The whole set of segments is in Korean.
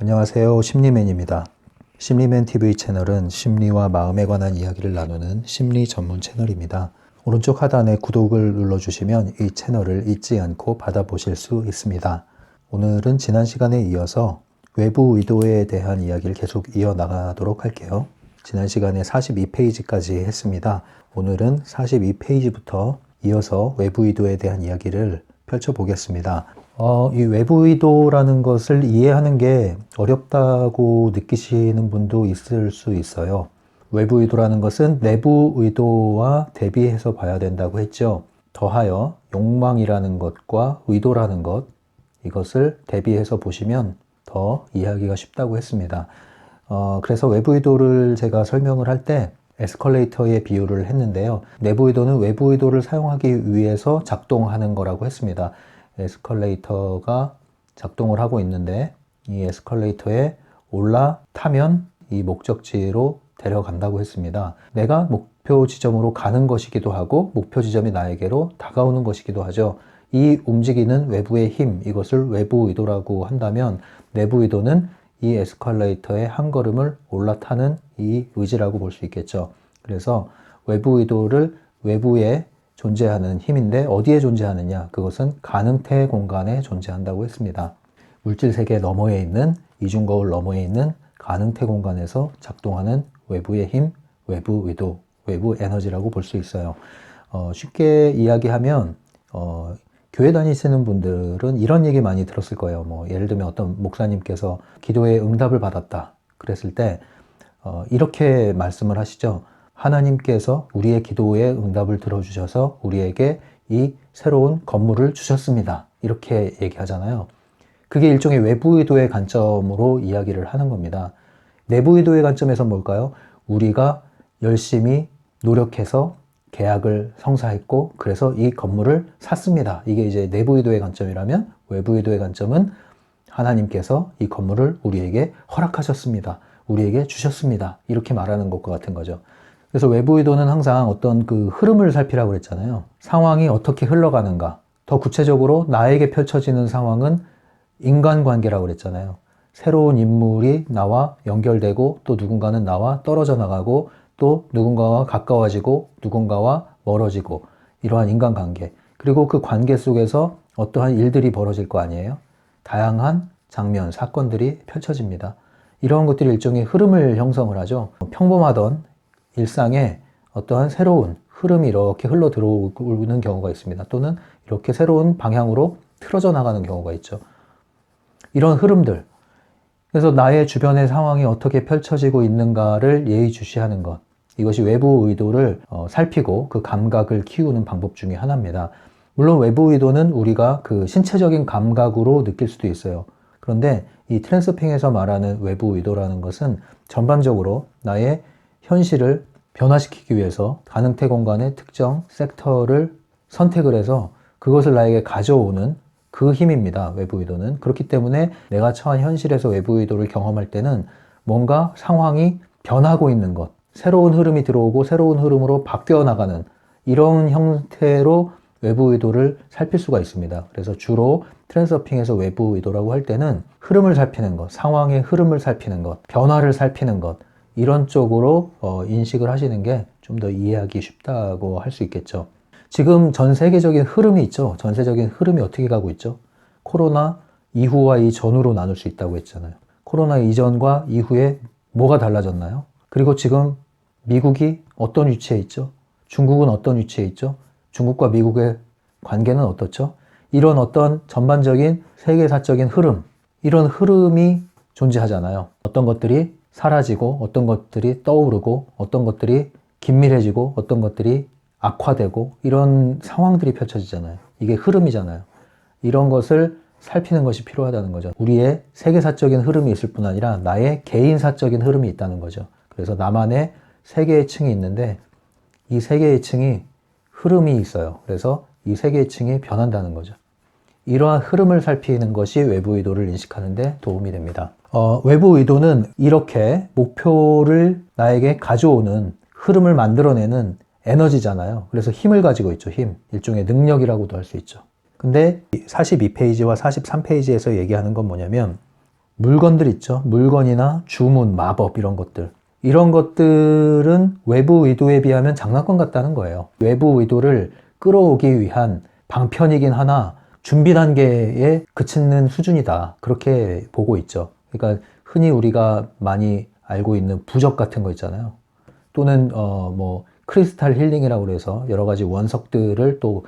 안녕하세요. 심리맨입니다. 심리맨 TV 채널은 심리와 마음에 관한 이야기를 나누는 심리 전문 채널입니다. 오른쪽 하단에 구독을 눌러주시면 이 채널을 잊지 않고 받아보실 수 있습니다. 오늘은 지난 시간에 이어서 외부 의도에 대한 이야기를 계속 이어나가도록 할게요. 지난 시간에 42페이지까지 했습니다. 오늘은 42페이지부터 이어서 외부 의도에 대한 이야기를 펼쳐보겠습니다. 이 외부 의도라는 것을 이해하는 게 어렵다고 느끼시는 분도 있을 수 있어요. 외부 의도라는 것은 내부 의도와 대비해서 봐야 된다고 했죠. 더하여 욕망이라는 것과 의도라는 것, 이것을 대비해서 보시면 더 이해하기가 쉽다고 했습니다. 그래서 외부 의도를 제가 설명을 할 때 에스컬레이터의 비유를 했는데요. 내부 의도는 외부 의도를 사용하기 위해서 작동하는 거라고 했습니다. 에스컬레이터가 작동을 하고 있는데 이 에스컬레이터에 올라타면 이 목적지로 데려간다고 했습니다. 내가 목표 지점으로 가는 것이기도 하고 목표 지점이 나에게로 다가오는 것이기도 하죠. 이 움직이는 외부의 힘, 이것을 외부 의도라고 한다면 내부 의도는 이 에스컬레이터의 한 걸음을 올라타는 이 의지라고 볼 수 있겠죠. 그래서 외부 의도를 외부에 존재하는 힘인데 어디에 존재하느냐? 그것은 가능태 공간에 존재한다고 했습니다. 물질 세계 너머에 있는, 이중거울 너머에 있는 가능태 공간에서 작동하는 외부의 힘, 외부 의도, 외부 에너지라고 볼 수 있어요. 쉽게 이야기하면 교회 다니시는 분들은 이런 얘기 많이 들었을 거예요. 예를 들면 어떤 목사님께서 기도에 응답을 받았다 그랬을 때 이렇게 말씀을 하시죠. 하나님께서 우리의 기도에 응답을 들어주셔서 우리에게 이 새로운 건물을 주셨습니다. 이렇게 얘기하잖아요. 그게 일종의 외부 의도의 관점으로 이야기를 하는 겁니다. 내부 의도의 관점에서 뭘까요? 우리가 열심히 노력해서 계약을 성사했고 그래서 이 건물을 샀습니다. 이게 이제 내부 의도의 관점이라면 외부 의도의 관점은 하나님께서 이 건물을 우리에게 허락하셨습니다. 우리에게 주셨습니다. 이렇게 말하는 것과 같은 거죠. 그래서 외부 의도는 항상 어떤 그 흐름을 살피라고 그랬잖아요. 상황이 어떻게 흘러가는가. 더 구체적으로 나에게 펼쳐지는 상황은 인간관계라고 그랬잖아요. 새로운 인물이 나와 연결되고 또 누군가는 나와 떨어져 나가고 또 누군가와 가까워지고 누군가와 멀어지고 이러한 인간관계. 그리고 그 관계 속에서 어떠한 일들이 벌어질 거 아니에요. 다양한 장면, 사건들이 펼쳐집니다. 이러한 것들이 일종의 흐름을 형성을 하죠. 평범하던 일상에 어떠한 새로운 흐름이 이렇게 흘러 들어오는 경우가 있습니다. 또는 이렇게 새로운 방향으로 틀어져 나가는 경우가 있죠. 이런 흐름들. 그래서 나의 주변의 상황이 어떻게 펼쳐지고 있는가를 예의주시하는 것. 이것이 외부 의도를 살피고 그 감각을 키우는 방법 중에 하나입니다. 물론 외부 의도는 우리가 그 신체적인 감각으로 느낄 수도 있어요. 그런데 이 트랜스핑에서 말하는 외부 의도라는 것은 전반적으로 나의 현실을 변화시키기 위해서 가능태 공간의 특정 섹터를 선택을 해서 그것을 나에게 가져오는 그 힘입니다. 외부 의도는. 그렇기 때문에 내가 처한 현실에서 외부 의도를 경험할 때는 뭔가 상황이 변하고 있는 것, 새로운 흐름이 들어오고 새로운 흐름으로 바뀌어 나가는 이런 형태로 외부 의도를 살필 수가 있습니다. 그래서 주로 트랜스서핑에서 외부 의도라고 할 때는 흐름을 살피는 것, 상황의 흐름을 살피는 것, 변화를 살피는 것, 이런 쪽으로 인식을 하시는 게 좀 더 이해하기 쉽다고 할 수 있겠죠. 지금 전 세계적인 흐름이 있죠. 전세적인 흐름이 어떻게 가고 있죠? 코로나 이후와 이전으로 나눌 수 있다고 했잖아요. 코로나 이전과 이후에 뭐가 달라졌나요? 그리고 지금 미국이 어떤 위치에 있죠? 중국은 어떤 위치에 있죠? 중국과 미국의 관계는 어떻죠? 이런 어떤 전반적인 세계사적인 흐름, 이런 흐름이 존재하잖아요. 어떤 것들이 사라지고 어떤 것들이 떠오르고 어떤 것들이 긴밀해지고 어떤 것들이 악화되고 이런 상황들이 펼쳐지잖아요. 이게 흐름이잖아요. 이런 것을 살피는 것이 필요하다는 거죠. 우리의 세계사적인 흐름이 있을 뿐 아니라 나의 개인사적인 흐름이 있다는 거죠. 그래서 나만의 세 개의 층이 있는데 이 세 개의 층이 흐름이 있어요. 그래서 이 세 개의 층이 변한다는 거죠. 이러한 흐름을 살피는 것이 외부 의도를 인식하는 데 도움이 됩니다. 외부 의도는 이렇게 목표를 나에게 가져오는 흐름을 만들어내는 에너지잖아요. 그래서 힘을 가지고 있죠. 힘. 일종의 능력이라고도 할 수 있죠. 근데 42페이지와 43페이지에서 얘기하는 건 뭐냐면 물건들 있죠. 물건이나 주문, 마법 이런 것들. 이런 것들은 외부 의도에 비하면 장난감 같다는 거예요. 외부 의도를 끌어오기 위한 방편이긴 하나 준비 단계에 그치는 수준이다. 그렇게 보고 있죠. 그러니까 흔히 우리가 많이 알고 있는 부적 같은 거 있잖아요. 또는 뭐 크리스탈 힐링이라고 그래서 여러 가지 원석들을 또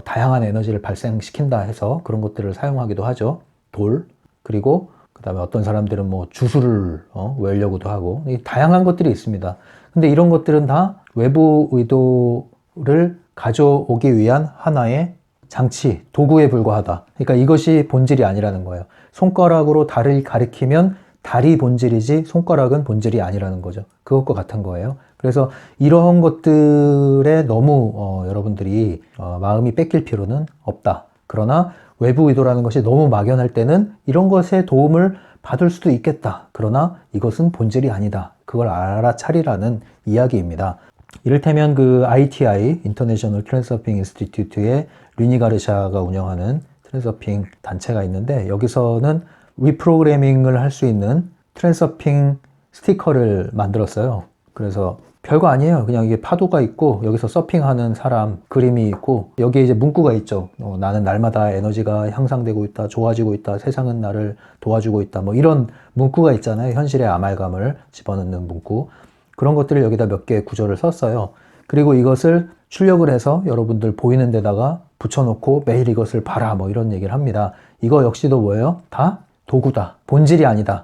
다양한 에너지를 발생시킨다 해서 그런 것들을 사용하기도 하죠. 돌, 그리고 그 다음에 어떤 사람들은 뭐 주술을 외우려고도 하고 다양한 것들이 있습니다. 근데 이런 것들은 다 외부 의도를 가져오기 위한 하나의 장치, 도구에 불과하다. 그러니까 이것이 본질이 아니라는 거예요. 손가락으로 달을 가리키면 달이 본질이지 손가락은 본질이 아니라는 거죠. 그것과 같은 거예요. 그래서 이러한 것들에 너무 여러분들이 마음이 뺏길 필요는 없다. 그러나 외부 의도라는 것이 너무 막연할 때는 이런 것에 도움을 받을 수도 있겠다. 그러나 이것은 본질이 아니다. 그걸 알아차리라는 이야기입니다. 이를테면 그 ITI, International Transurfing Institute의 르니 가르샤가 운영하는 트랜서핑 단체가 있는데 여기서는 리프로그래밍을 할 수 있는 트랜서핑 스티커를 만들었어요. 그래서 별거 아니에요. 그냥 이게 파도가 있고 여기서 서핑하는 사람 그림이 있고 여기에 이제 문구가 있죠. 나는 날마다 에너지가 향상되고 있다, 좋아지고 있다, 세상은 나를 도와주고 있다, 뭐 이런 문구가 있잖아요. 현실의 아말감을 집어넣는 문구. 그런 것들을 여기다 몇 개의 구절을 썼어요. 그리고 이것을 출력을 해서 여러분들 보이는 데다가 붙여놓고 매일 이것을 봐라, 뭐 이런 얘기를 합니다. 이거 역시도 뭐예요? 다 도구다. 본질이 아니다.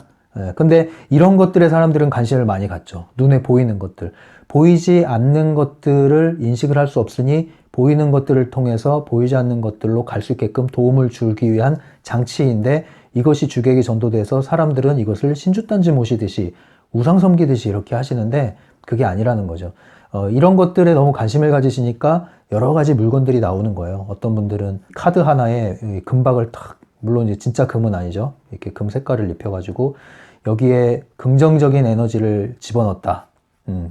근데 이런 것들에 사람들은 관심을 많이 갖죠. 눈에 보이는 것들. 보이지 않는 것들을 인식을 할 수 없으니 보이는 것들을 통해서 보이지 않는 것들로 갈 수 있게끔 도움을 주기 위한 장치인데 이것이 주객에 전도돼서 사람들은 이것을 신주단지 모시듯이 우상 섬기듯이 이렇게 하시는데 그게 아니라는 거죠. 이런 것들에 너무 관심을 가지시니까 여러 가지 물건들이 나오는 거예요. 어떤 분들은 카드 하나에 금박을 탁, 물론 이제 진짜 금은 아니죠. 이렇게 금 색깔을 입혀가지고 여기에 긍정적인 에너지를 집어넣었다.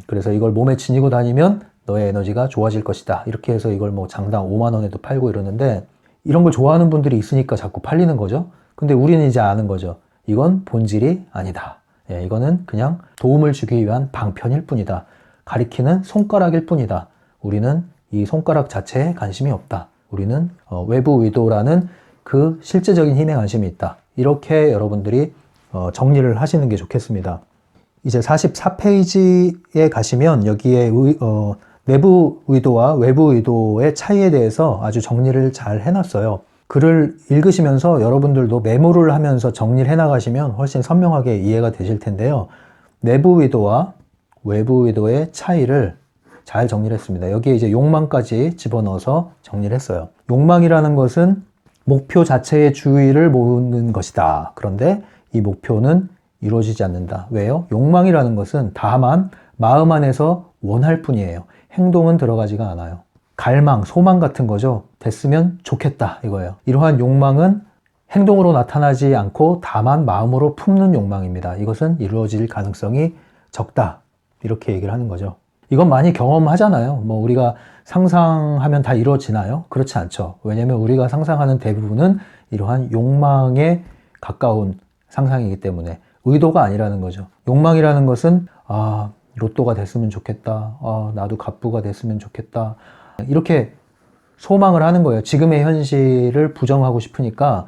그래서 이걸 몸에 지니고 다니면 너의 에너지가 좋아질 것이다. 이렇게 해서 이걸 뭐 장당 5만 원에도 팔고 이러는데 이런 걸 좋아하는 분들이 있으니까 자꾸 팔리는 거죠. 근데 우리는 이제 아는 거죠. 이건 본질이 아니다. 이거는 그냥 도움을 주기 위한 방편일 뿐이다. 가리키는 손가락일 뿐이다. 우리는 이 손가락 자체에 관심이 없다. 우리는 외부 의도라는 그 실제적인 힘에 관심이 있다. 이렇게 여러분들이 정리를 하시는 게 좋겠습니다. 이제 44페이지에 가시면 여기에 내부 의도와 외부 의도의 차이에 대해서 아주 정리를 잘 해놨어요. 글을 읽으시면서 여러분들도 메모를 하면서 정리를 해나가시면 훨씬 선명하게 이해가 되실 텐데요. 내부 의도와 외부 의도의 차이를 잘 정리를 했습니다. 여기에 이제 욕망까지 집어넣어서 정리를 했어요. 욕망이라는 것은 목표 자체의 주의를 모으는 것이다. 그런데 이 목표는 이루어지지 않는다. 왜요? 욕망이라는 것은 다만 마음 안에서 원할 뿐이에요. 행동은 들어가지가 않아요. 갈망, 소망 같은 거죠. 됐으면 좋겠다 이거예요. 이러한 욕망은 행동으로 나타나지 않고 다만 마음으로 품는 욕망입니다. 이것은 이루어질 가능성이 적다. 이렇게 얘기를 하는 거죠. 이건 많이 경험하잖아요. 뭐 우리가 상상하면 다 이루어지나요? 그렇지 않죠. 왜냐하면 우리가 상상하는 대부분은 이러한 욕망에 가까운 상상이기 때문에 의도가 아니라는 거죠. 욕망이라는 것은 로또가 됐으면 좋겠다. 나도 갑부가 됐으면 좋겠다. 이렇게 소망을 하는 거예요. 지금의 현실을 부정하고 싶으니까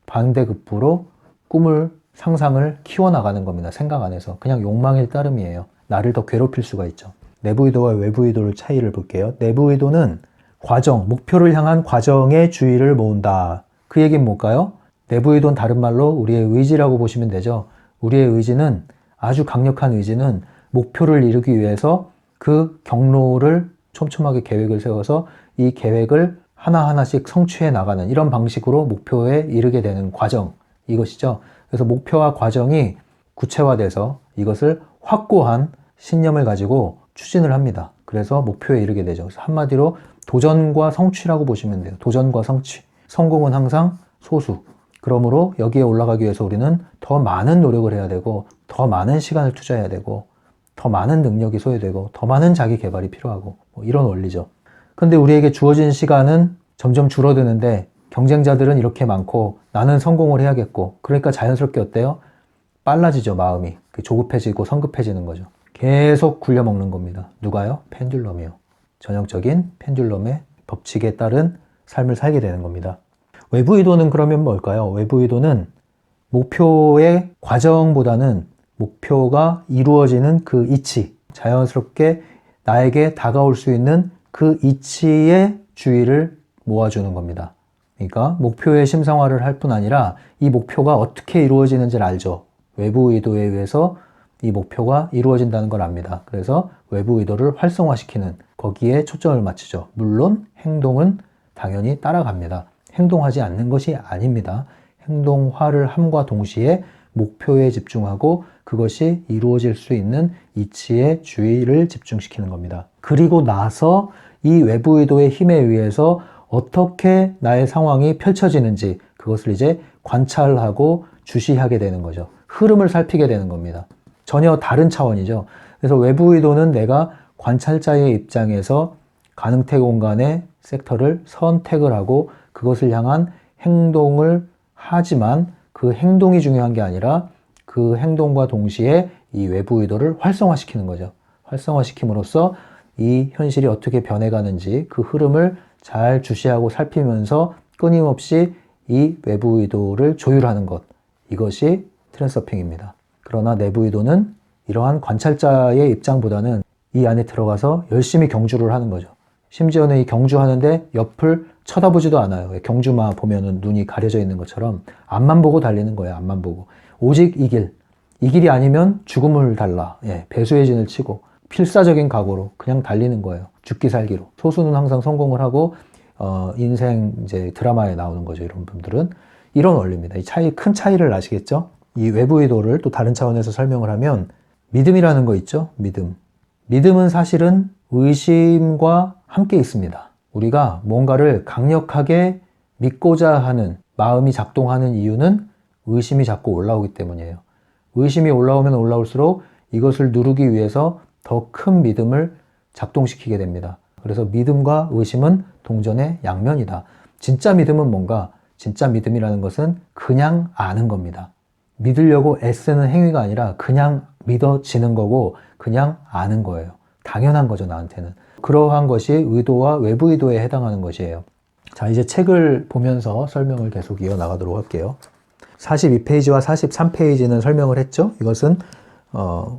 반대급부로 꿈을, 상상을 키워나가는 겁니다. 생각 안에서. 그냥 욕망일 따름이에요. 나를 더 괴롭힐 수가 있죠. 내부 의도와 외부 의도의 차이를 볼게요. 내부 의도는 과정, 목표를 향한 과정에 주의를 모은다. 그 얘기는 뭘까요? 내부 의도는 다른 말로 우리의 의지라고 보시면 되죠. 우리의 의지는, 아주 강력한 의지는 목표를 이루기 위해서 그 경로를 촘촘하게 계획을 세워서 이 계획을 하나하나씩 성취해 나가는 이런 방식으로 목표에 이르게 되는 과정, 이것이죠. 그래서 목표와 과정이 구체화돼서 이것을 확고한 신념을 가지고 추진을 합니다. 그래서 목표에 이르게 되죠. 그래서 한마디로 도전과 성취라고 보시면 돼요. 도전과 성취. 성공은 항상 소수. 그러므로 여기에 올라가기 위해서 우리는 더 많은 노력을 해야 되고, 더 많은 시간을 투자해야 되고, 더 많은 능력이 소요되고, 더 많은 자기 개발이 필요하고, 뭐 이런 원리죠. 근데 우리에게 주어진 시간은 점점 줄어드는데 경쟁자들은 이렇게 많고 나는 성공을 해야겠고, 그러니까 자연스럽게 어때요? 빨라지죠. 마음이 조급해지고 성급해지는 거죠. 계속 굴려먹는 겁니다. 누가요? 펜듈럼이요. 전형적인 펜듈럼의 법칙에 따른 삶을 살게 되는 겁니다. 외부 의도는 그러면 뭘까요? 외부 의도는 목표의 과정보다는 목표가 이루어지는 그 이치, 자연스럽게 나에게 다가올 수 있는 그 이치의 주의를 모아주는 겁니다. 그러니까 목표의 심상화를 할 뿐 아니라 이 목표가 어떻게 이루어지는지를 알죠. 외부 의도에 의해서 이 목표가 이루어진다는 걸 압니다. 그래서 외부 의도를 활성화시키는 거기에 초점을 맞추죠. 물론 행동은 당연히 따라갑니다. 행동하지 않는 것이 아닙니다. 행동화를 함과 동시에 목표에 집중하고 그것이 이루어질 수 있는 이치에 주의를 집중시키는 겁니다. 그리고 나서 이 외부 의도의 힘에 의해서 어떻게 나의 상황이 펼쳐지는지 그것을 이제 관찰하고 주시하게 되는 거죠. 흐름을 살피게 되는 겁니다. 전혀 다른 차원이죠. 그래서 외부 의도는 내가 관찰자의 입장에서 가능태 공간의 섹터를 선택을 하고 그것을 향한 행동을 하지만 그 행동이 중요한 게 아니라 그 행동과 동시에 이 외부 의도를 활성화시키는 거죠. 활성화시킴으로써 이 현실이 어떻게 변해가는지 그 흐름을 잘 주시하고 살피면서 끊임없이 이 외부 의도를 조율하는 것. 이것이 트랜서핑입니다. 그러나 내부 의도는 이러한 관찰자의 입장보다는 이 안에 들어가서 열심히 경주를 하는 거죠. 심지어는 이 경주하는데 옆을 쳐다보지도 않아요. 경주마 보면은 눈이 가려져 있는 것처럼 앞만 보고 달리는 거예요. 앞만 보고. 오직 이 길. 이 길이 아니면 죽음을 달라. 배수의 진을 치고 필사적인 각오로 그냥 달리는 거예요. 죽기 살기로. 소수는 항상 성공을 하고 인생 이제 드라마에 나오는 거죠. 이런 분들은. 이런 원리입니다. 이 차이, 큰 차이를 아시겠죠? 이 외부 의도를 또 다른 차원에서 설명을 하면 믿음이라는 거 있죠? 믿음. 믿음은 사실은 의심과 함께 있습니다. 우리가 뭔가를 강력하게 믿고자 하는 마음이 작동하는 이유는 의심이 자꾸 올라오기 때문이에요. 의심이 올라오면 올라올수록 이것을 누르기 위해서 더 큰 믿음을 작동시키게 됩니다. 그래서 믿음과 의심은 동전의 양면이다. 진짜 믿음은 뭔가? 진짜 믿음이라는 것은 그냥 아는 겁니다. 믿으려고 애쓰는 행위가 아니라 그냥 믿어지는 거고 그냥 아는 거예요. 당연한 거죠, 나한테는. 그러한 것이 의도와 외부 의도에 해당하는 것이에요. 자, 이제 책을 보면서 설명을 계속 이어나가도록 할게요. 42페이지와 43페이지는 설명을 했죠. 이것은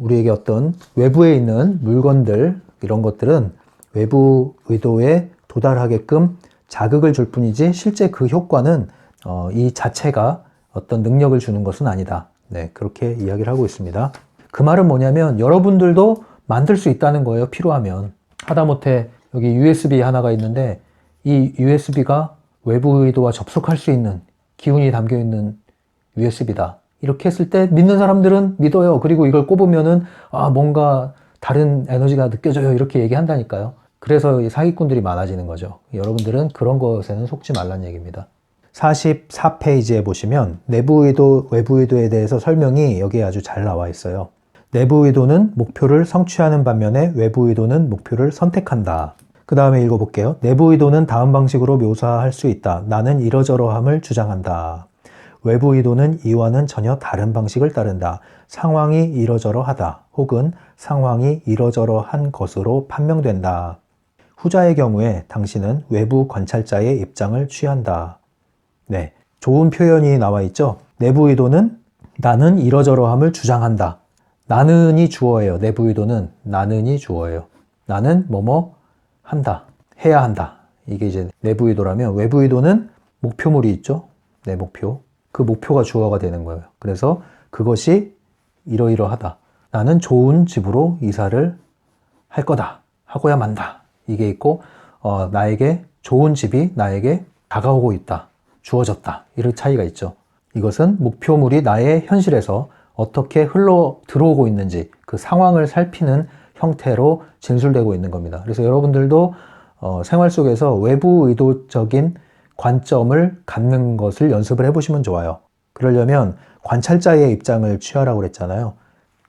우리에게 어떤 외부에 있는 물건들, 이런 것들은 외부 의도에 도달하게끔 자극을 줄 뿐이지 실제 그 효과는 이 자체가 어떤 능력을 주는 것은 아니다. 네, 그렇게 이야기를 하고 있습니다. 그 말은 뭐냐면 여러분들도 만들 수 있다는 거예요. 필요하면. 하다못해 여기 USB 하나가 있는데 이 USB가 외부 의도와 접속할 수 있는 기운이 담겨 있는 USB다. 이렇게 했을 때 믿는 사람들은 믿어요. 그리고 이걸 꼽으면은 뭔가 다른 에너지가 느껴져요. 이렇게 얘기한다니까요. 그래서 사기꾼들이 많아지는 거죠. 여러분들은 그런 것에는 속지 말라는 얘기입니다. 44페이지에 보시면 내부 의도, 외부 의도에 대해서 설명이 여기에 아주 잘 나와 있어요. 내부 의도는 목표를 성취하는 반면에 외부 의도는 목표를 선택한다. 그 다음에 읽어볼게요. 내부 의도는 다음 방식으로 묘사할 수 있다. 나는 이러저러함을 주장한다. 외부 의도는 이와는 전혀 다른 방식을 따른다. 상황이 이러저러하다. 혹은 상황이 이러저러한 것으로 판명된다. 후자의 경우에 당신은 외부 관찰자의 입장을 취한다. 네, 좋은 표현이 나와 있죠. 내부 의도는 나는 이러저러함을 주장한다. 나는이 주어예요. 내부 의도는 나는이 주어예요. 나는 뭐뭐 한다. 해야 한다. 이게 이제 내부 의도라면 외부 의도는 목표물이 있죠. 내 목표. 그 목표가 주어가 되는 거예요. 그래서 그것이 이러이러하다. 나는 좋은 집으로 이사를 할 거다. 하고야 만다. 이게 있고 나에게 좋은 집이 나에게 다가오고 있다. 주어졌다. 이런 차이가 있죠. 이것은 목표물이 나의 현실에서 어떻게 흘러 들어오고 있는지 그 상황을 살피는 형태로 진술되고 있는 겁니다. 그래서 여러분들도 생활 속에서 외부 의도적인 관점을 갖는 것을 연습을 해보시면 좋아요. 그러려면 관찰자의 입장을 취하라고 그랬잖아요.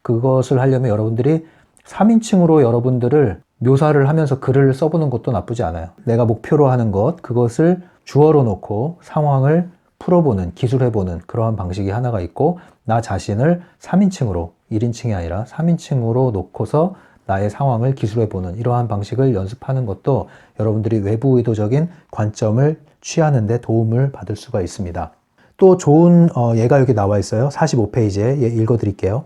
그것을 하려면 여러분들이 3인칭으로 여러분들을 묘사를 하면서 글을 써보는 것도 나쁘지 않아요. 내가 목표로 하는 것, 그것을 주어로 놓고 상황을 풀어보는, 기술해보는 그러한 방식이 하나가 있고, 나 자신을 3인칭으로, 1인칭이 아니라 3인칭으로 놓고서 나의 상황을 기술해보는 이러한 방식을 연습하는 것도 여러분들이 외부 의도적인 관점을 취하는 데 도움을 받을 수가 있습니다. 또 좋은 예가 여기 나와 있어요. 45페이지에 읽어드릴게요.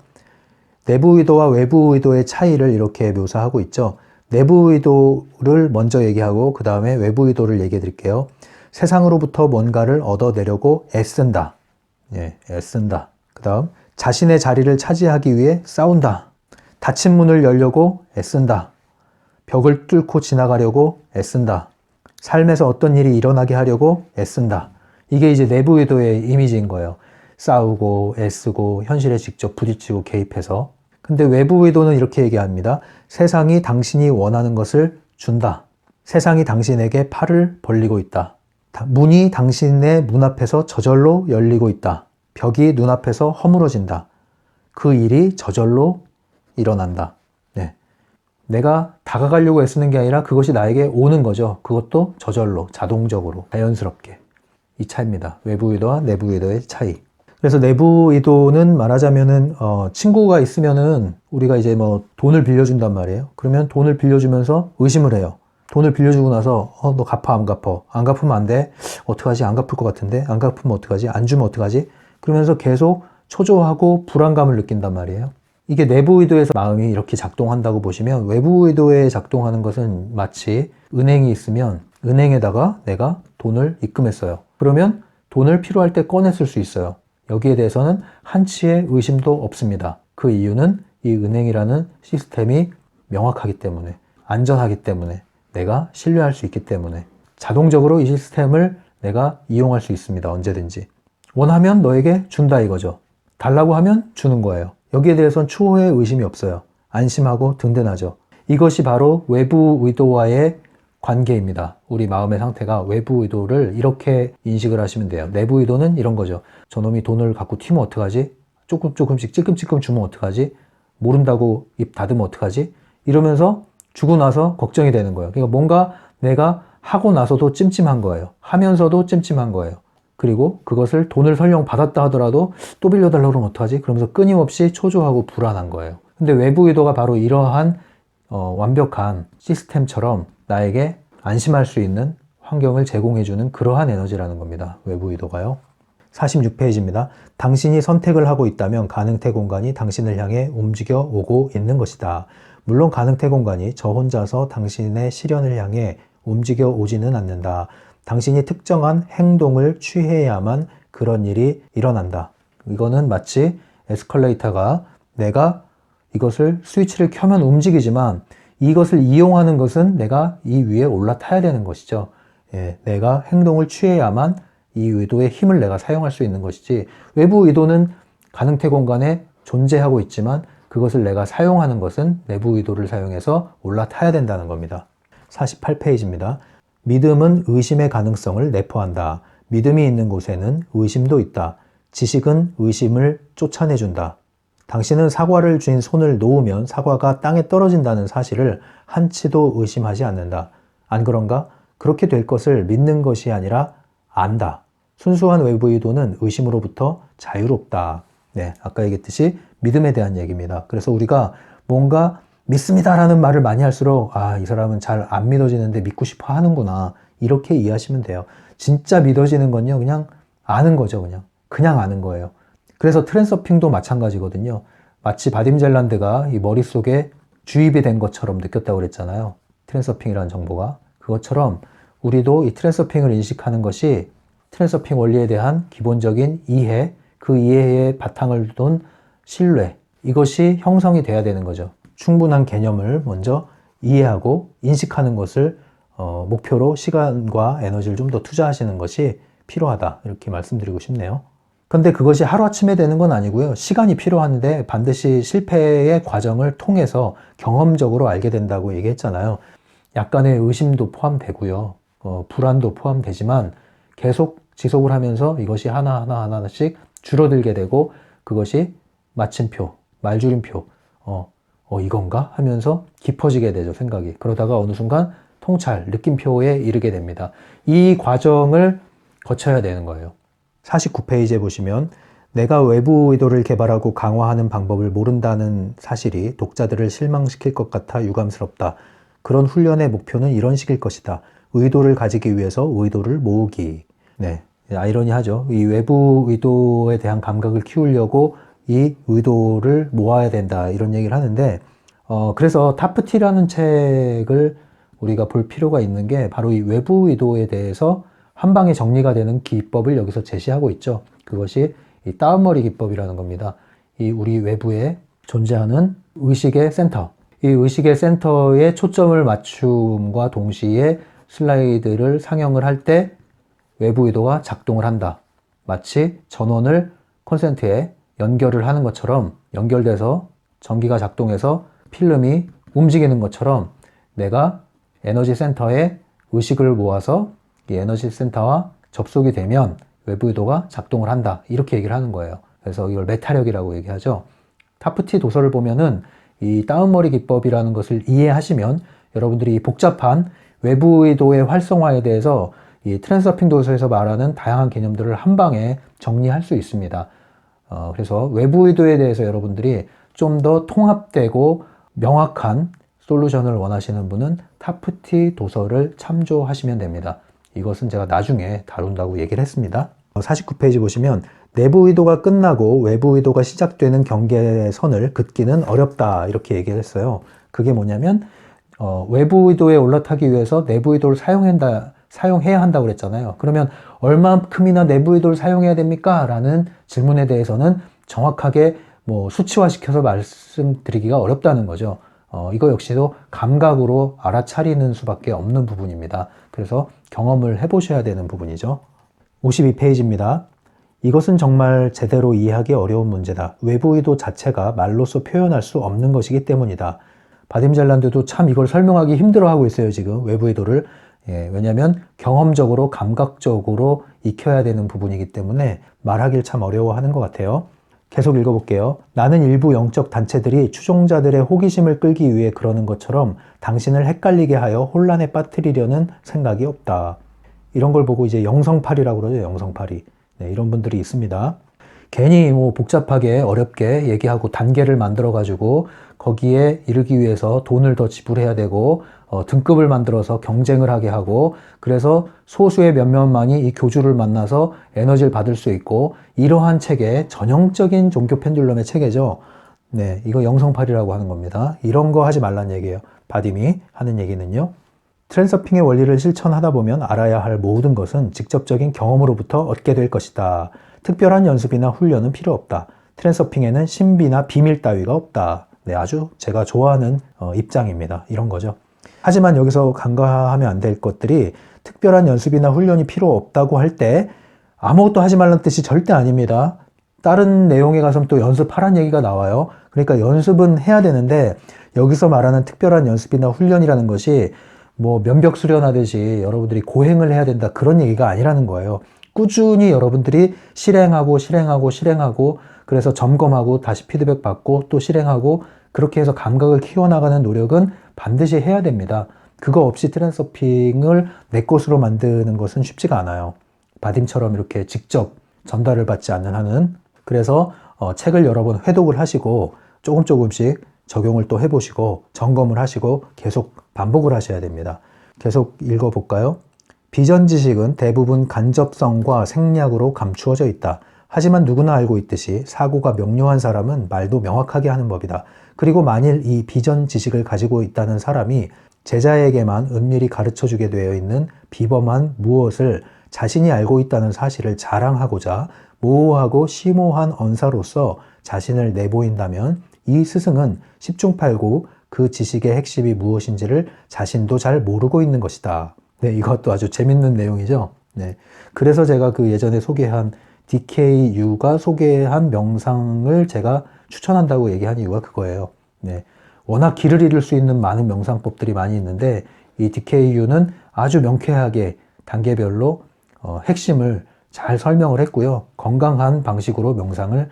내부 의도와 외부 의도의 차이를 이렇게 묘사하고 있죠. 내부 의도를 먼저 얘기하고 그 다음에 외부 의도를 얘기해 드릴게요. 세상으로부터 뭔가를 얻어내려고 애쓴다. 예, 애쓴다. 그 다음 자신의 자리를 차지하기 위해 싸운다. 닫힌 문을 열려고 애쓴다. 벽을 뚫고 지나가려고 애쓴다. 삶에서 어떤 일이 일어나게 하려고 애쓴다. 이게 이제 내부 의도의 이미지인 거예요. 싸우고 애쓰고 현실에 직접 부딪히고 개입해서. 근데 외부 의도는 이렇게 얘기합니다. 세상이 당신이 원하는 것을 준다. 세상이 당신에게 팔을 벌리고 있다. 문이 당신의 문 앞에서 저절로 열리고 있다. 벽이 눈앞에서 허물어진다. 그 일이 저절로 일어난다. 네. 내가 다가가려고 애쓰는 게 아니라 그것이 나에게 오는 거죠. 그것도 저절로, 자동적으로, 자연스럽게. 이 차이입니다. 외부 의도와 내부 의도의 차이. 그래서 내부 의도는 말하자면은 친구가 있으면은 우리가 이제 뭐 돈을 빌려준단 말이에요. 그러면 돈을 빌려주면서 의심을 해요. 돈을 빌려주고 나서 너 갚아 안 갚아? 안 갚으면 안 돼? 어떡하지? 안 갚을 것 같은데? 안 갚으면 어떡하지? 안 주면 어떡하지? 그러면서 계속 초조하고 불안감을 느낀단 말이에요. 이게 내부 의도에서 마음이 이렇게 작동한다고 보시면 외부 의도에 작동하는 것은 마치 은행이 있으면 은행에다가 내가 돈을 입금했어요. 그러면 돈을 필요할 때 꺼냈을 수 있어요. 여기에 대해서는 한치의 의심도 없습니다. 그 이유는 이 은행이라는 시스템이 명확하기 때문에, 안전하기 때문에, 내가 신뢰할 수 있기 때문에 자동적으로 이 시스템을 내가 이용할 수 있습니다. 언제든지. 원하면 너에게 준다 이거죠. 달라고 하면 주는 거예요. 여기에 대해서는 추호의 의심이 없어요. 안심하고 든든하죠. 이것이 바로 외부 의도와의 관계입니다. 우리 마음의 상태가 외부 의도를 이렇게 인식을 하시면 돼요. 내부 의도는 이런 거죠. 저놈이 돈을 갖고 튀면 어떡하지? 조금씩 찔끔찔끔 주면 어떡하지? 모른다고 입 닫으면 어떡하지? 이러면서 주고 나서 걱정이 되는 거예요. 그러니까 뭔가 내가 하고 나서도 찜찜한 거예요. 하면서도 찜찜한 거예요. 그리고 그것을 돈을 설령 받았다 하더라도 또 빌려달라고 그러면 어떡하지? 그러면서 끊임없이 초조하고 불안한 거예요. 근데 외부 의도가 바로 이러한 완벽한 시스템처럼 나에게 안심할 수 있는 환경을 제공해주는 그러한 에너지라는 겁니다. 외부 의도가요. 46페이지입니다. 당신이 선택을 하고 있다면 가능태 공간이 당신을 향해 움직여 오고 있는 것이다. 물론 가능태 공간이 저 혼자서 당신의 실현을 향해 움직여 오지는 않는다. 당신이 특정한 행동을 취해야만 그런 일이 일어난다. 이거는 마치 에스컬레이터가 내가 이것을 스위치를 켜면 움직이지만 이것을 이용하는 것은 내가 이 위에 올라타야 되는 것이죠. 예, 내가 행동을 취해야만 이 의도의 힘을 내가 사용할 수 있는 것이지 외부 의도는 가능태 공간에 존재하고 있지만 그것을 내가 사용하는 것은 내부 의도를 사용해서 올라타야 된다는 겁니다. 48페이지입니다. 믿음은 의심의 가능성을 내포한다. 믿음이 있는 곳에는 의심도 있다. 지식은 의심을 쫓아내준다. 당신은 사과를 쥔 손을 놓으면 사과가 땅에 떨어진다는 사실을 한치도 의심하지 않는다. 안 그런가? 그렇게 될 것을 믿는 것이 아니라 안다. 순수한 외부 의도는 의심으로부터 자유롭다. 네, 아까 얘기했듯이 믿음에 대한 얘기입니다. 그래서 우리가 뭔가 믿습니다라는 말을 많이 할수록 이 사람은 잘 안 믿어지는데 믿고 싶어 하는구나. 이렇게 이해하시면 돼요. 진짜 믿어지는 건요. 그냥 아는 거죠. 그냥 아는 거예요. 그래서 트랜서핑도 마찬가지거든요. 마치 바딤 젤란드가 이 머릿속에 주입이 된 것처럼 느꼈다고 그랬잖아요. 트랜서핑이라는 정보가. 그것처럼 우리도 이 트랜서핑을 인식하는 것이 트랜서핑 원리에 대한 기본적인 이해, 그 이해에 바탕을 둔 신뢰, 이것이 형성이 돼야 되는 거죠. 충분한 개념을 먼저 이해하고 인식하는 것을 목표로 시간과 에너지를 좀 더 투자하시는 것이 필요하다. 이렇게 말씀드리고 싶네요. 근데 그것이 하루아침에 되는 건 아니고요. 시간이 필요한데 반드시 실패의 과정을 통해서 경험적으로 알게 된다고 얘기했잖아요. 약간의 의심도 포함되고요. 불안도 포함되지만 계속 지속을 하면서 이것이 하나씩 줄어들게 되고 그것이 마침표, 말줄임표, 이건가? 하면서 깊어지게 되죠, 생각이. 그러다가 어느 순간 통찰, 느낌표에 이르게 됩니다. 이 과정을 거쳐야 되는 거예요. 49페이지에 보시면 내가 외부 의도를 개발하고 강화하는 방법을 모른다는 사실이 독자들을 실망시킬 것 같아 유감스럽다. 그런 훈련의 목표는 이런 식일 것이다. 의도를 가지기 위해서 의도를 모으기. 네, 아이러니하죠. 이 외부 의도에 대한 감각을 키우려고 이 의도를 모아야 된다. 이런 얘기를 하는데 그래서 타프티라는 책을 우리가 볼 필요가 있는 게 바로 이 외부 의도에 대해서 한 방에 정리가 되는 기법을 여기서 제시하고 있죠. 그것이 이 다운머리 기법이라는 겁니다. 이 우리 외부에 존재하는 의식의 센터, 이 의식의 센터에 초점을 맞춤과 동시에 슬라이드를 상영을 할 때 외부 의도가 작동을 한다. 마치 전원을 콘센트에 연결을 하는 것처럼 연결돼서 전기가 작동해서 필름이 움직이는 것처럼 내가 에너지 센터에 의식을 모아서 이 에너지 센터와 접속이 되면 외부 의도가 작동을 한다. 이렇게 얘기를 하는 거예요. 그래서 이걸 메타력이라고 얘기하죠. 타프티 도서를 보면은 이 다운머리 기법이라는 것을 이해하시면 여러분들이 이 복잡한 외부 의도의 활성화에 대해서 이 트랜서핑 도서에서 말하는 다양한 개념들을 한 방에 정리할 수 있습니다. 그래서 외부 의도에 대해서 여러분들이 좀 더 통합되고 명확한 솔루션을 원하시는 분은 타프티 도서를 참조하시면 됩니다. 이것은 제가 나중에 다룬다고 얘기를 했습니다. 49페이지 보시면 내부 의도가 끝나고 외부 의도가 시작되는 경계선을 긋기는 어렵다 이렇게 얘기를 했어요. 그게 뭐냐면 외부 의도에 올라타기 위해서 내부 의도를 사용해야 한다고 그랬잖아요. 그러면 얼만큼이나 내부 의도를 사용해야 됩니까? 라는 질문에 대해서는 정확하게 수치화시켜서 말씀드리기가 어렵다는 거죠. 이거 역시도 감각으로 알아차리는 수밖에 없는 부분입니다. 그래서 경험을 해보셔야 되는 부분이죠. 52페이지입니다. 이것은 정말 제대로 이해하기 어려운 문제다. 외부 의도 자체가 말로써 표현할 수 없는 것이기 때문이다. 바딤 잘란드도 참 이걸 설명하기 힘들어하고 있어요. 지금 외부 의도를. 왜냐하면 경험적으로 감각적으로 익혀야 되는 부분이기 때문에 말하길 참 어려워하는 것 같아요. 계속 읽어볼게요. 나는 일부 영적 단체들이 추종자들의 호기심을 끌기 위해 그러는 것처럼 당신을 헷갈리게 하여 혼란에 빠뜨리려는 생각이 없다. 이런 걸 보고 이제 영성팔이라고 그러죠. 영성팔이. 네, 이런 분들이 있습니다. 괜히 복잡하게 어렵게 얘기하고 단계를 만들어 가지고 거기에 이르기 위해서 돈을 더 지불해야 되고 등급을 만들어서 경쟁을 하게 하고 그래서 소수의 몇몇만이 이 교주를 만나서 에너지를 받을 수 있고 이러한 체계, 전형적인 종교 펜듈럼의 체계죠. 네, 이거 영성팔이라고 하는 겁니다. 이런 거 하지 말란 얘기예요. 바딤이 하는 얘기는요. 트랜서핑의 원리를 실천하다 보면 알아야 할 모든 것은 직접적인 경험으로부터 얻게 될 것이다. 특별한 연습이나 훈련은 필요 없다. 트랜서핑에는 신비나 비밀 따위가 없다. 네, 아주 제가 좋아하는 입장입니다. 이런 거죠. 하지만 여기서 간과하면 안 될 것들이 특별한 연습이나 훈련이 필요 없다고 할 때 아무것도 하지 말라는 뜻이 절대 아닙니다. 다른 내용에 가서 또 연습하란 얘기가 나와요. 그러니까 연습은 해야 되는데 여기서 말하는 특별한 연습이나 훈련이라는 것이 면벽 수련하듯이 여러분들이 고행을 해야 된다 그런 얘기가 아니라는 거예요. 꾸준히 여러분들이 실행하고 그래서 점검하고 다시 피드백 받고 또 실행하고 그렇게 해서 감각을 키워나가는 노력은 반드시 해야 됩니다. 그거 없이 트랜서핑을 내 것으로 만드는 것은 쉽지가 않아요. 바딤처럼 이렇게 직접 전달을 받지 않는 한은. 그래서 책을 여러 번 회독을 하시고 조금씩 적용을 또 해보시고 점검을 하시고 계속 반복을 하셔야 됩니다. 계속 읽어볼까요? 비전 지식은 대부분 간접성과 생략으로 감추어져 있다. 하지만 누구나 알고 있듯이 사고가 명료한 사람은 말도 명확하게 하는 법이다. 그리고 만일 이 비전 지식을 가지고 있다는 사람이 제자에게만 은밀히 가르쳐주게 되어 있는 비범한 무엇을 자신이 알고 있다는 사실을 자랑하고자 모호하고 심오한 언사로서 자신을 내보인다면 이 스승은 십중팔구 그 지식의 핵심이 무엇인지를 자신도 잘 모르고 있는 것이다. 네, 이것도 아주 재밌는 내용이죠. 네, 그래서 제가 그 예전에 소개한 DKU가 소개한 명상을 제가 추천한다고 얘기한 이유가 그거예요. 네, 워낙 길을 잃을 수 있는 많은 명상법들이 많이 있는데 이 DKU는 아주 명쾌하게 단계별로 핵심을 잘 설명을 했고요. 건강한 방식으로 명상을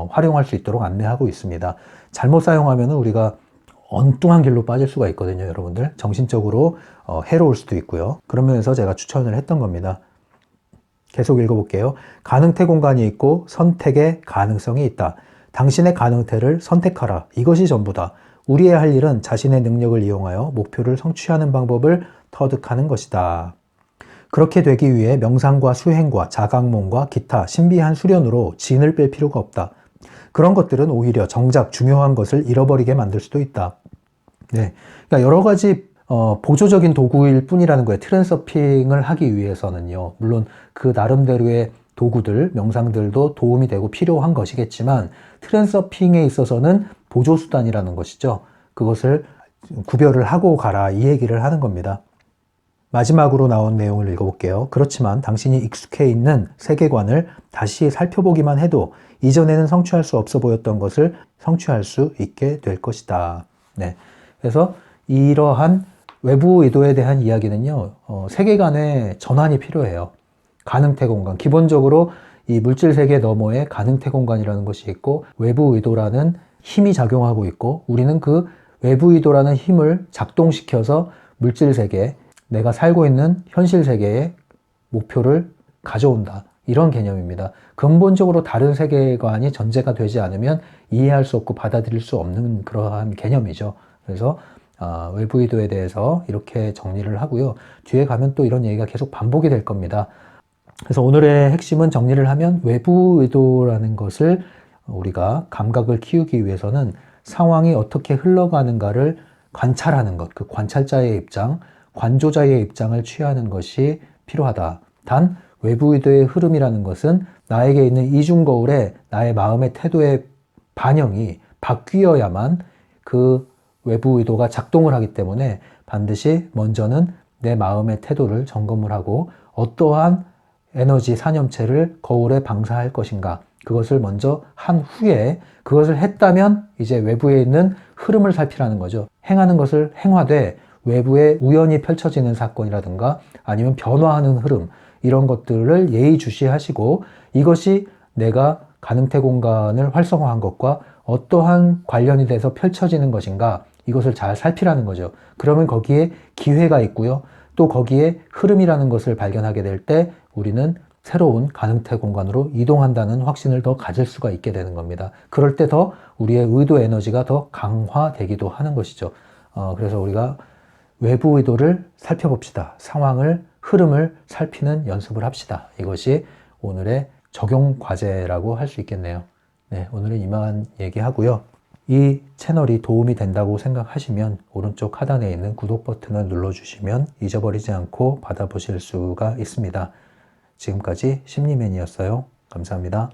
활용할 수 있도록 안내하고 있습니다. 잘못 사용하면 우리가 엉뚱한 길로 빠질 수가 있거든요, 여러분들. 정신적으로 해로울 수도 있고요. 그런 면에서 제가 추천을 했던 겁니다. 계속 읽어볼게요. 가능태 공간이 있고 선택의 가능성이 있다. 당신의 가능태를 선택하라. 이것이 전부다. 우리의 할 일은 자신의 능력을 이용하여 목표를 성취하는 방법을 터득하는 것이다. 그렇게 되기 위해 명상과 수행과 자각몽과 기타 신비한 수련으로 진을 뺄 필요가 없다. 그런 것들은 오히려 정작 중요한 것을 잃어버리게 만들 수도 있다. 네, 그러니까 여러 가지 보조적인 도구일 뿐이라는 거예요. 트랜서핑을 하기 위해서는요. 물론 그 나름대로의 도구들, 명상들도 도움이 되고 필요한 것이겠지만 트랜서핑에 있어서는 보조수단이라는 것이죠. 그것을 구별을 하고 가라 이 얘기를 하는 겁니다. 마지막으로 나온 내용을 읽어볼게요. 그렇지만 당신이 익숙해 있는 세계관을 다시 살펴보기만 해도 이전에는 성취할 수 없어 보였던 것을 성취할 수 있게 될 것이다. 네, 그래서 이러한 외부 의도에 대한 이야기는요, 세계관의 전환이 필요해요. 가능태 공간. 기본적으로 이 물질 세계 너머에 가능태 공간이라는 것이 있고 외부 의도라는 힘이 작용하고 있고 우리는 그 외부 의도라는 힘을 작동시켜서 물질 세계, 내가 살고 있는 현실 세계의 목표를 가져온다. 이런 개념입니다. 근본적으로 다른 세계관이 전제가 되지 않으면 이해할 수 없고 받아들일 수 없는 그러한 개념이죠. 그래서 외부 의도에 대해서 이렇게 정리를 하고요. 뒤에 가면 또 이런 얘기가 계속 반복이 될 겁니다. 그래서 오늘의 핵심은 정리를 하면 외부 의도라는 것을 우리가 감각을 키우기 위해서는 상황이 어떻게 흘러가는가를 관찰하는 것, 그 관찰자의 입장, 관조자의 입장을 취하는 것이 필요하다. 단 외부 의도의 흐름이라는 것은 나에게 있는 이중거울에 나의 마음의 태도의 반영이 바뀌어야만 그 외부 의도가 작동을 하기 때문에 반드시 먼저는 내 마음의 태도를 점검을 하고 어떠한 에너지 산염체를 거울에 방사할 것인가 그것을 먼저 한 후에 그것을 했다면 이제 외부에 있는 흐름을 살피라는 거죠. 행하는 것을 행하되 외부에 우연히 펼쳐지는 사건이라든가 아니면 변화하는 흐름 이런 것들을 예의주시하시고 이것이 내가 가능태 공간을 활성화한 것과 어떠한 관련이 돼서 펼쳐지는 것인가 이것을 잘 살피라는 거죠. 그러면 거기에 기회가 있고요. 또 거기에 흐름이라는 것을 발견하게 될 때 우리는 새로운 가능태 공간으로 이동한다는 확신을 더 가질 수가 있게 되는 겁니다. 그럴 때 더 우리의 의도 에너지가 더 강화되기도 하는 것이죠. 그래서 우리가 외부 의도를 살펴봅시다. 상황을, 흐름을 살피는 연습을 합시다. 이것이 오늘의 적용 과제라고 할 수 있겠네요. 네, 오늘은 이만 얘기하고요. 이 채널이 도움이 된다고 생각하시면 오른쪽 하단에 있는 구독 버튼을 눌러주시면 잊어버리지 않고 받아보실 수가 있습니다. 지금까지 심리맨이었어요. 감사합니다.